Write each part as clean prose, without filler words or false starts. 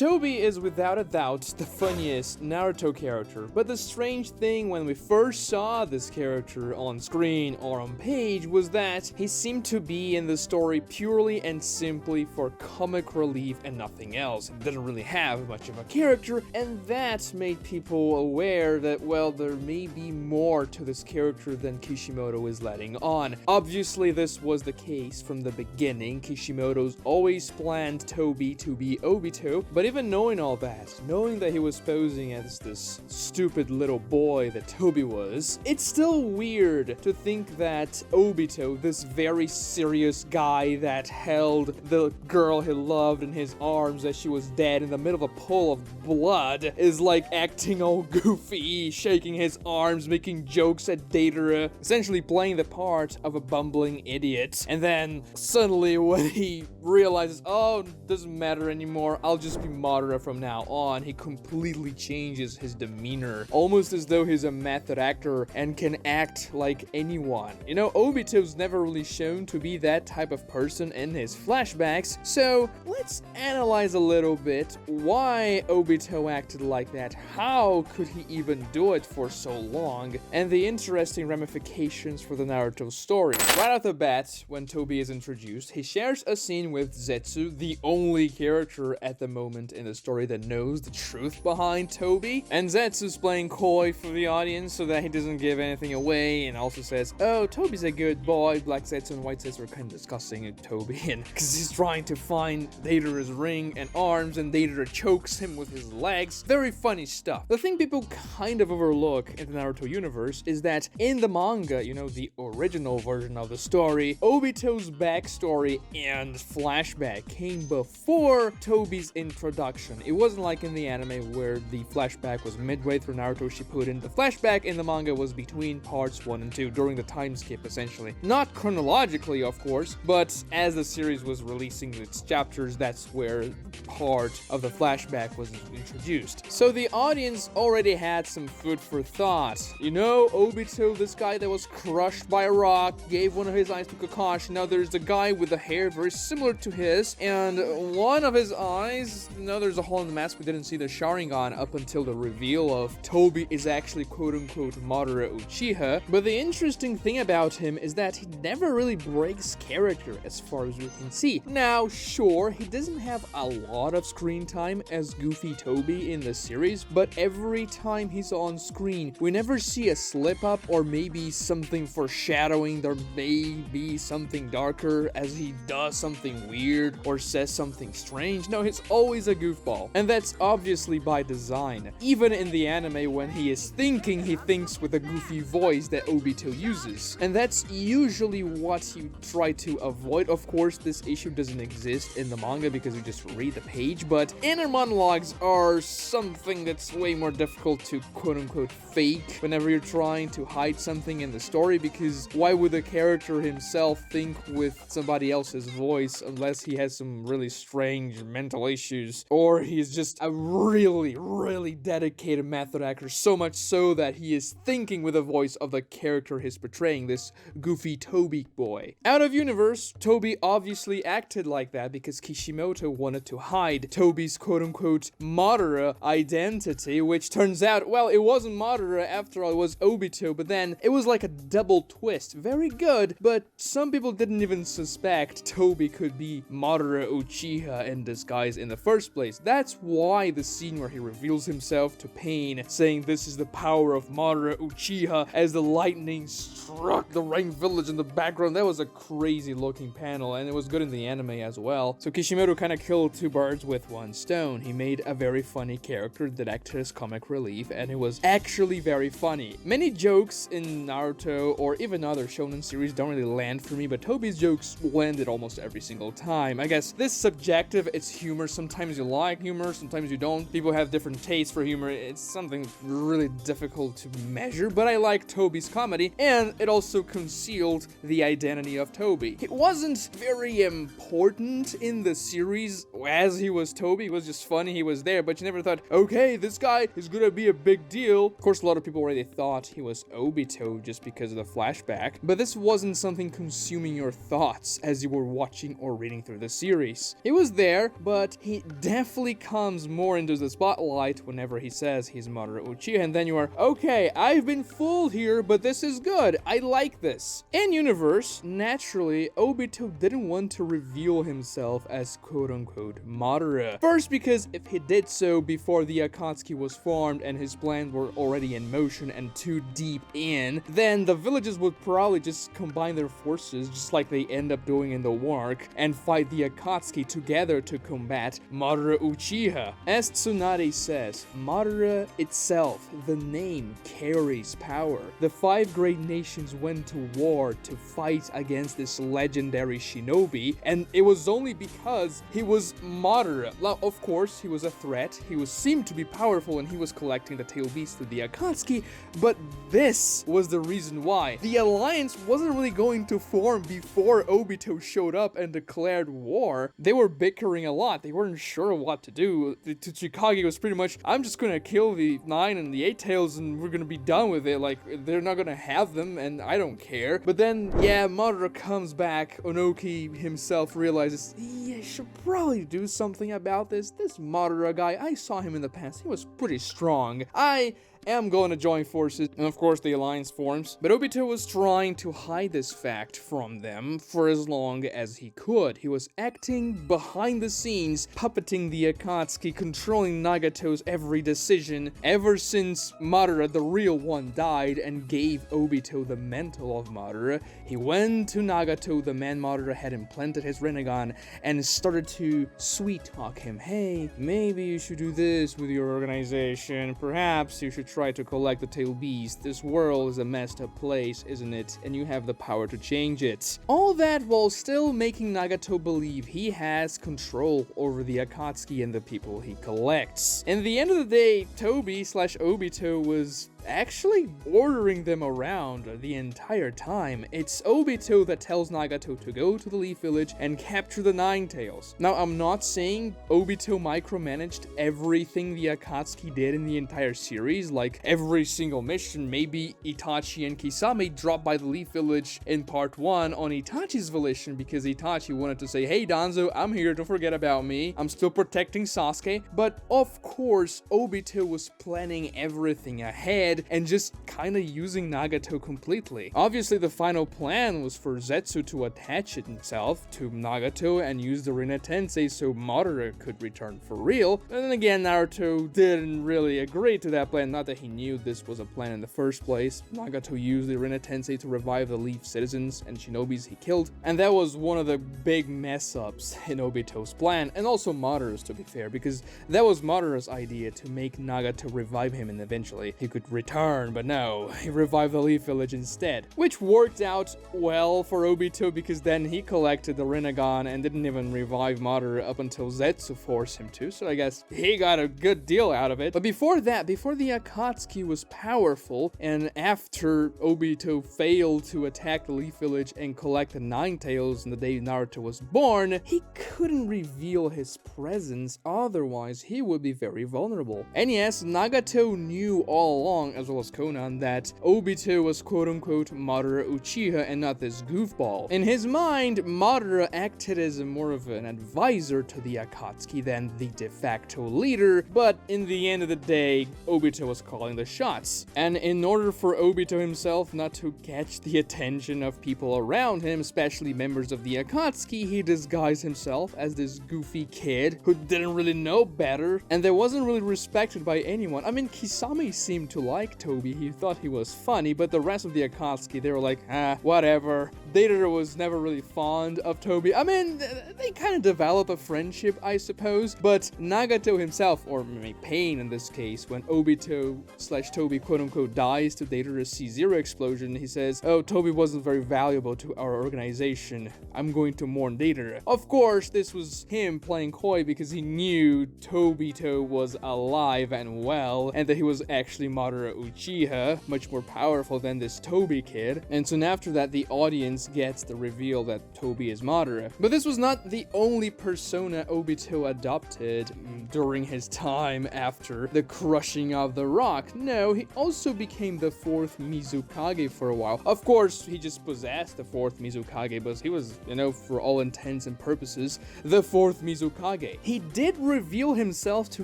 Tobi is without a doubt the funniest Naruto character, but the strange thing when we first saw this character on screen or on page was that he seemed to be in the story purely and simply for comic relief and nothing else. He didn't really have much of a character, and that made people aware that, well, there may be more to this character than Kishimoto is letting on. Obviously, this was the case from the beginning. Kishimoto's always planned Tobi to be Obito, but even knowing all that, knowing that he was posing as this stupid little boy that Tobi was, it's still weird to think that Obito, this very serious guy that held the girl he loved in his arms as she was dead in the middle of a pool of blood, is like acting all goofy, shaking his arms, making jokes at Deidara, essentially playing the part of a bumbling idiot. And then suddenly when he realizes, oh, doesn't matter anymore, I'll just be Madara from now on, he completely changes his demeanor, almost as though he's a method actor and can act like anyone. You know, Obito's never really shown to be that type of person in his flashbacks, so let's analyze a little bit why Obito acted like that, how could he even do it for so long, and the interesting ramifications for the Naruto story. Right off the bat, when Tobi is introduced, he shares a scene with Zetsu, the only character at the moment in the story that knows the truth behind Tobi, and Zetsu's playing coy for the audience so that he doesn't give anything away, and also says, oh, Tobi's a good boy. Black Zetsu and White Zetsu are kind of discussing Tobi, and because he's trying to find Deidara's ring and arms, and Deidara chokes him with his legs. Very funny stuff. The thing people kind of overlook in the Naruto universe is that in the manga, you know, the original version of the story, Obito's backstory and flashback came before Tobi's introduction. It wasn't like in the anime where the flashback was midway through Naruto Shippuden. The flashback in the manga was between parts 1 and 2, during the time skip essentially. Not chronologically, of course, but as the series was releasing its chapters, that's where part of the flashback was introduced. So the audience already had some food for thought. You know, Obito, this guy that was crushed by a rock, gave one of his eyes to Kakashi. Now there's the guy with the hair very similar to his, and one of his eyes, you know, there's a hole in the mask. We didn't see the Sharingan up until the reveal of Tobi is actually quote-unquote Madara Uchiha. But the interesting thing about him is that he never really breaks character as far as we can see. Now, sure, he doesn't have a lot of screen time as Goofy Tobi in the series, but every time he's on screen, we never see a slip-up or maybe something foreshadowing there may be something darker as he does something weird or says something strange. No, he's always a goofball, and that's obviously by design. Even in the anime, when he is thinking, he thinks with a goofy voice that Obito uses, and that's usually what you try to avoid. Of course, this issue doesn't exist in the manga because you just read the page, but inner monologues are something that's way more difficult to quote-unquote fake whenever you're trying to hide something in the story, because why would the character himself think with somebody else's voice unless he has some really strange mental issues, or he's just a really dedicated method actor, so much so that he is thinking with the voice of the character he's portraying, this goofy Tobi boy. Out of universe, Tobi obviously acted like that because Kishimoto wanted to hide Tobi's quote-unquote Madara identity, which turns out, well, it wasn't Madara after all, it was Obito, but then it was like a double twist. Very good, but some people didn't even suspect Tobi could be Madara Uchiha in disguise in the first place. That's why the scene where he reveals himself to Pain, saying this is the power of Madara Uchiha as the lightning struck the Rain Village in the background, that was a crazy looking panel, and it was good in the anime as well. So Kishimoto kind of killed two birds with one stone. He made a very funny character that acted as comic relief, and it was actually very funny. Many jokes in Naruto or even other shonen series don't really land for me, but Tobi's jokes landed almost every single time. I guess this is subjective, it's humor. Sometimes you like humor, sometimes you don't. People have different tastes for humor. It's something really difficult to measure, but I like Tobi's comedy, and it also concealed the identity of Tobi. It wasn't very important in the series as he was Tobi. It was just funny, he was there, but you never thought, okay, this guy is gonna be a big deal. Of course, a lot of people already thought he was Obito just because of the flashback, but this wasn't something consuming your thoughts as you were watching or reading through the series. He was there, but he definitely comes more into the spotlight whenever he says he's Madara Uchiha, and then you are, okay, I've been fooled here, but this is good. I like this. In universe, naturally, Obito didn't want to reveal himself as quote-unquote Madara. First, because if he did so before the Akatsuki was formed and his plans were already in motion and too deep in, then the villages would probably just combine their forces just like they end up doing in the war arc and fight the Akatsuki together to combat Madara Uchiha. As Tsunade says, Madara itself, the name, carries power. The 5 great nations went to war to fight against this legendary shinobi, and it was only because he was Madara. Now, of course, he was a threat, he seemed to be powerful, and he was collecting the tail beasts to the Akatsuki, but this was the reason why. The alliance wasn't really going to form before Obito showed up and declared war. They were bickering a lot. They weren't sure what to do. Tsuchikage was pretty much, I'm just gonna kill the 9 and the 8 tails and we're gonna be done with it. Like, they're not gonna have them and I don't care. But then, yeah, Madara comes back. Onoki himself realizes, yeah, I should probably do something about this. This Madara guy, I saw him in the past. He was pretty strong. I am going to join forces, and of course the alliance forms. But Obito was trying to hide this fact from them for as long as he could. He was acting behind the scenes, puppeting the Akatsuki, controlling Nagato's every decision, ever since Madara, the real one, died and gave Obito the mantle of Madara. He went to Nagato, the man Madara had implanted his Rinnegan, and started to sweet-talk him. Hey, maybe you should do this with your organization. Perhaps you should try to collect the tail beast. This world is a messed up place, isn't it? And you have the power to change it. All that while still making Nagato believe he has control over the Akatsuki and the people he collects. In the end of the day, Tobi/Obito was actually ordering them around the entire time. It's Obito that tells Nagato to go to the Leaf Village and capture the 9 tails. Now, I'm not saying Obito micromanaged everything the Akatsuki did in the entire series, like every single mission. Maybe Itachi and Kisame dropped by the Leaf Village in part 1 on Itachi's volition because Itachi wanted to say, hey Danzo, I'm here, don't forget about me. I'm still protecting Sasuke. But of course, Obito was planning everything ahead and just kind of using Nagato completely. Obviously, the final plan was for Zetsu to attach himself to Nagato and use the Rinne Tensei so Madara could return for real. And then again, Naruto didn't really agree to that plan, not that he knew this was a plan in the first place. Nagato used the Rinne Tensei to revive the Leaf citizens and shinobis he killed, and that was one of the big mess-ups in Obito's plan, and also Madara's, to be fair, because that was Madara's idea to make Nagato revive him and eventually he could return, but no, he revived the Leaf Village instead, which worked out well for Obito because then he collected the Rinnegan and didn't even revive Madara up until Zetsu forced him to, so I guess he got a good deal out of it. But before that, before the Akatsuki was powerful, and after Obito failed to attack the Leaf Village and collect the 9 tails on the day Naruto was born, he couldn't reveal his presence, otherwise he would be very vulnerable. And yes, Nagato knew all along, as well as Konan, that Obito was quote-unquote Madara Uchiha and not this goofball. In his mind, Madara acted as more of an advisor to the Akatsuki than the de facto leader, but in the end of the day, Obito was calling the shots. And in order for Obito himself not to catch the attention of people around him, especially members of the Akatsuki, he disguised himself as this goofy kid who didn't really know better and that wasn't really respected by anyone. I mean, Kisame seemed to like Tobi, he thought he was funny, but the rest of the Akatsuki, they were like, whatever. Deidara was never really fond of Tobi. I mean, they kind of develop a friendship, I suppose, but Nagato himself, or maybe Pain in this case, when Obito/Tobi quote-unquote dies to Deidara's C0 explosion, he says, oh, Tobi wasn't very valuable to our organization. I'm going to mourn Deidara. Of course, this was him playing coy because he knew Tobito was alive and well, and that he was actually Madara Madara Uchiha, much more powerful than this Tobi kid. And soon after that, the audience gets the reveal that Tobi is Madara. But this was not the only persona Obito adopted during his time after the crushing of the rock. No, he also became the 4th Mizukage for a while. Of course, he just possessed the 4th Mizukage, but he was, for all intents and purposes, the 4th Mizukage. He did reveal himself to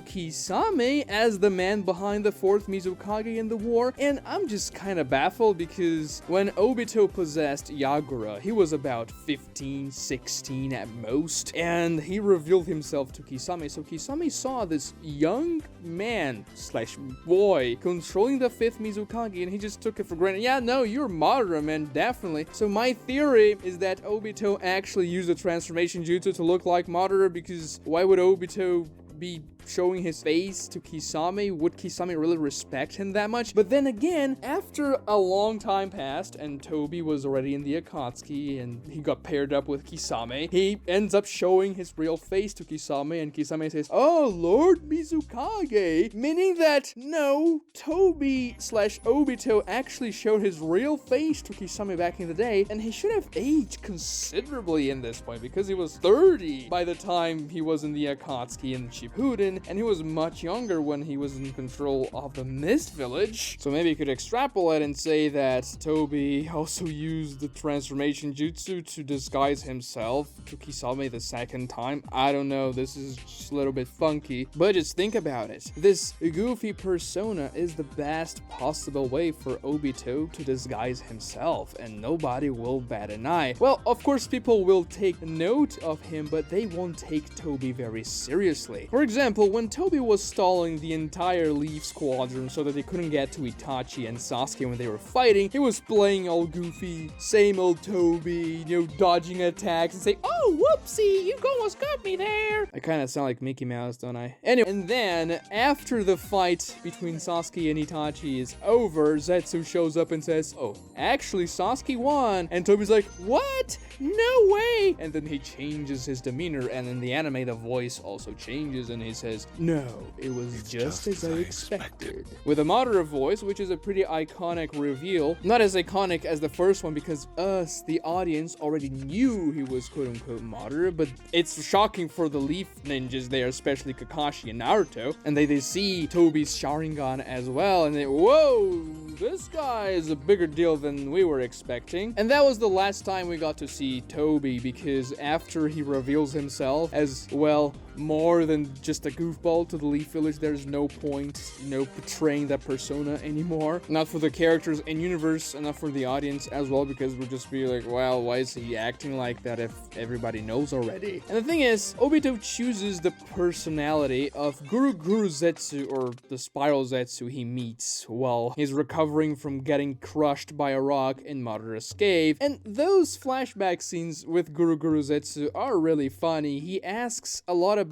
Kisame as the man behind the 4th Mizukage in the war, and I'm just kind of baffled because when Obito possessed Yagura, he was about 15, 16 at most, and he revealed himself to Kisame, so Kisame saw this young man slash boy controlling the 5th Mizukage, and he just took it for granted. Yeah, no, you're Madara, man, definitely. So my theory is that Obito actually used the transformation jutsu to look like Madara, because why would Obito be showing his face to Kisame? Would Kisame really respect him that much? But then again, after a long time passed and Tobi was already in the Akatsuki and he got paired up with Kisame, he ends up showing his real face to Kisame, and Kisame says, "Oh, Lord Mizukage," meaning that no, Tobi slash Obito actually showed his real face to Kisame back in the day, and he should have aged considerably in this point because he was 30 by the time he was in the Akatsuki and Shippuden, and he was much younger when he was in control of the Mist Village. So maybe you could extrapolate and say that Tobi also used the transformation jutsu to disguise himself to Kisame the second time. I don't know, this is just a little bit funky, but just think about it. This goofy persona is the best possible way for Obito to disguise himself, and nobody will bat an eye. Well, of course people will take note of him, but they won't take Tobi very seriously. For example, when Tobi was stalling the entire Leaf Squadron so that they couldn't get to Itachi and Sasuke when they were fighting, he was playing all goofy, same old Tobi, dodging attacks and say, "Oh, whoopsie, you almost got me there." I kind of sound like Mickey Mouse, don't I? Anyway, and then, after the fight between Sasuke and Itachi is over, Zetsu shows up and says, "Oh, actually Sasuke won." And Tobi's like, "What? No way!" And then he changes his demeanor, and in the anime the voice also changes, and he says, "No, it was just as I expected." With a Madara voice, which is a pretty iconic reveal. Not as iconic as the first one because us, the audience, already knew he was quote-unquote Madara, but it's shocking for the Leaf ninjas there, especially Kakashi and Naruto, and they see Tobi's Sharingan as well, and they, whoa, this guy is a bigger deal than we were expecting. And that was the last time we got to see Tobi, because after he reveals himself as, well, more than just a goofball to the Leaf Village, there's no point, portraying that persona anymore. Not for the characters in universe, and not for the audience as well, because we'll just be like, well, why is he acting like that if everybody knows already? And the thing is, Obito chooses the personality of Guru Zetsu, or the Spiral Zetsu he meets while he's recovering from getting crushed by a rock in Madara's cave. And those flashback scenes with Guru Zetsu are really funny. He asks a lot about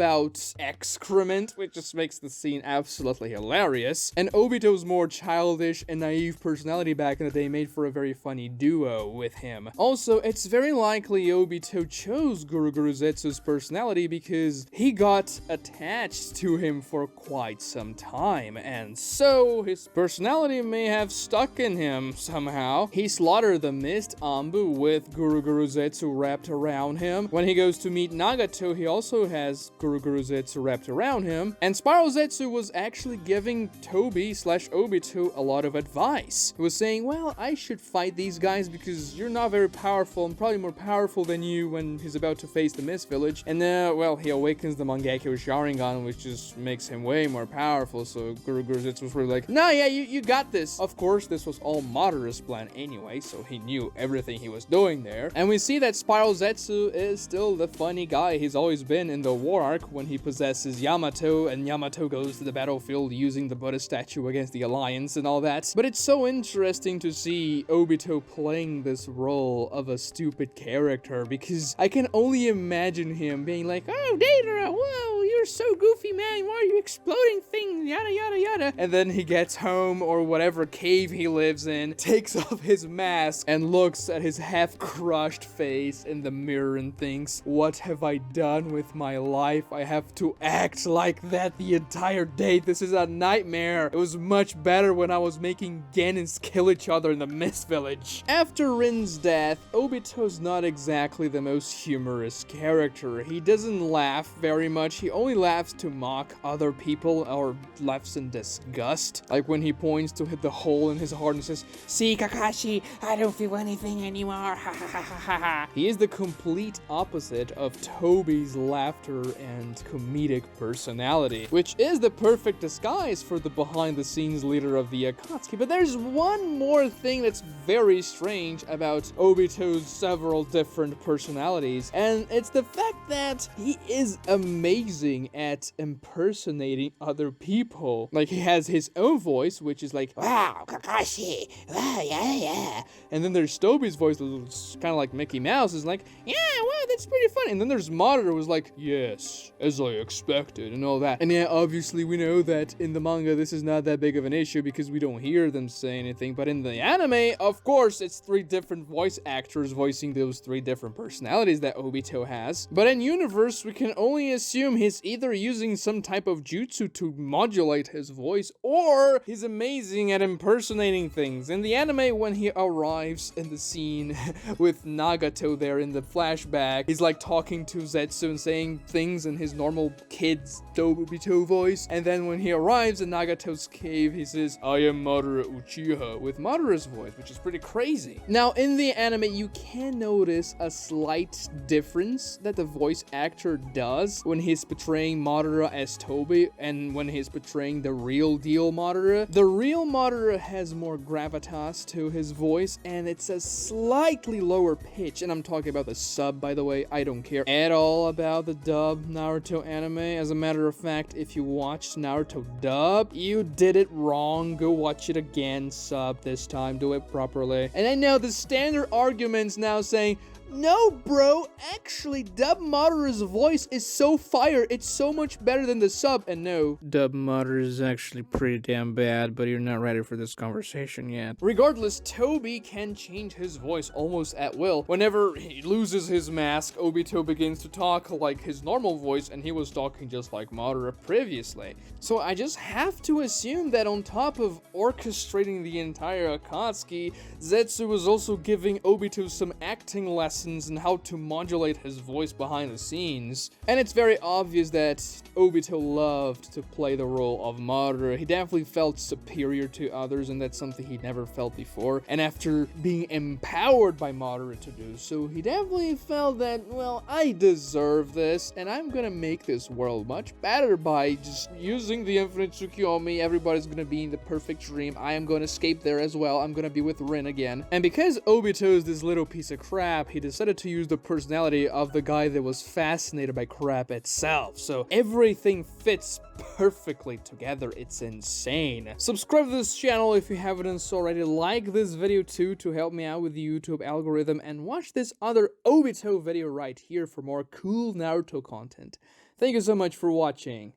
excrement, which just makes the scene absolutely hilarious. And Obito's more childish and naive personality back in the day made for a very funny duo with him. Also, it's very likely Obito chose Guru Zetsu's personality because he got attached to him for quite some time, and so his personality may have stuck in him somehow. He slaughtered the Mist Anbu with Guru Zetsu wrapped around him. When he goes to meet Nagato, he also has Guru Zetsu wrapped around him, and Spiral Zetsu was actually giving Tobi slash Obito a lot of advice. He was saying, well, I should fight these guys because you're not very powerful. I'm probably more powerful than you, when he's about to face the Mist Village. And then, well, he awakens the Mangekyo Sharingan, which just makes him way more powerful. So Guru Zetsu was really like, no, yeah, you got this. Of course, this was all Madara's plan anyway, so he knew everything he was doing there. And we see that Spiral Zetsu is still the funny guy he's always been in the war arc, when he possesses Yamato, and Yamato goes to the battlefield using the Buddha statue against the Alliance and all that. But it's so interesting to see Obito playing this role of a stupid character, because I can only imagine him being like, "Oh, Deidara, whoa, you're you're so goofy, man. Why are you exploding things? Yada, yada, yada. And then he gets home, or whatever cave he lives in, takes off his mask, and looks at his half-crushed face in the mirror and thinks, what have I done with my life? I have to act like that the entire day. This is a nightmare. It was much better when I was making Genins kill each other in the Mist Village. After Rin's death, Obito's not exactly the most humorous character. He doesn't laugh very much. He only laughs to mock other people or laughs in disgust. Like when he points to hit the hole in his heart and says, "See, Kakashi, I don't feel anything anymore. Ha ha ha ha ha." He is the complete opposite of Tobi's laughter and comedic personality, which is the perfect disguise for the behind-the-scenes leader of the Akatsuki. But there's one more thing that's very strange about Obito's several different personalities, and it's the fact that he is amazing at impersonating other people. Like, he has his own voice, which is like, "Wow, Kakashi, wow, yeah, yeah." And then there's Tobi's voice, kind of like Mickey Mouse, is like, "Yeah, wow, that's pretty funny." And then there's Madara, who's like, "Yes, as I expected," and all that. And yeah, obviously we know that in the manga this is not that big of an issue because we don't hear them say anything, but in the anime, of course, it's 3 different voice actors voicing those 3 different personalities that Obito has. But in universe, we can only assume he's either using some type of jutsu to modulate his voice, or he's amazing at impersonating things. In the anime, when he arrives in the scene with Nagato there in the flashback, he's like talking to Zetsu and saying things in his normal kid's Obito voice. And then when he arrives in Nagato's cave, he says, "I am Madara Uchiha," with Madara's voice, which is pretty crazy. Now, in the anime, you can notice a slight difference that the voice actor does when he's portraying Madara as Tobi and when he's portraying the real deal Madara. The real Madara has more gravitas to his voice, and it's a slightly lower pitch. And I'm talking about the sub, by the way. I don't care at all about the dub Naruto anime. As a matter of fact, if you watched Naruto dub, you did it wrong. Go watch it again, sub this time. Do it properly. And I know the standard arguments now saying, "No, bro, actually, dub Madara's voice is so fire, it's so much better than the sub." And no, dub Madara is actually pretty damn bad, but you're not ready for this conversation yet. Regardless, Tobi can change his voice almost at will. Whenever he loses his mask, Obito begins to talk like his normal voice, and he was talking just like Madara previously. So I just have to assume that on top of orchestrating the entire Akatsuki, Zetsu was also giving Obito some acting lessons and how to modulate his voice behind the scenes. And it's very obvious that Obito loved to play the role of Madara. He definitely felt superior to others, and that's something he never felt before. And after being empowered by Madara to do so, he definitely felt that, well, I deserve this, and I'm gonna make this world much better by just using the infinite Tsukiyomi. Everybody's gonna be in the perfect dream. I am gonna escape there as well. I'm gonna be with Rin again. And because Obito is this little piece of crap, he decided to use the personality of the guy that was fascinated by crap itself. So everything fits perfectly together. It's insane. Subscribe to this channel if you haven't already. Like this video too to help me out with the YouTube algorithm, and watch this other Obito video right here for more cool Naruto content. Thank you so much for watching.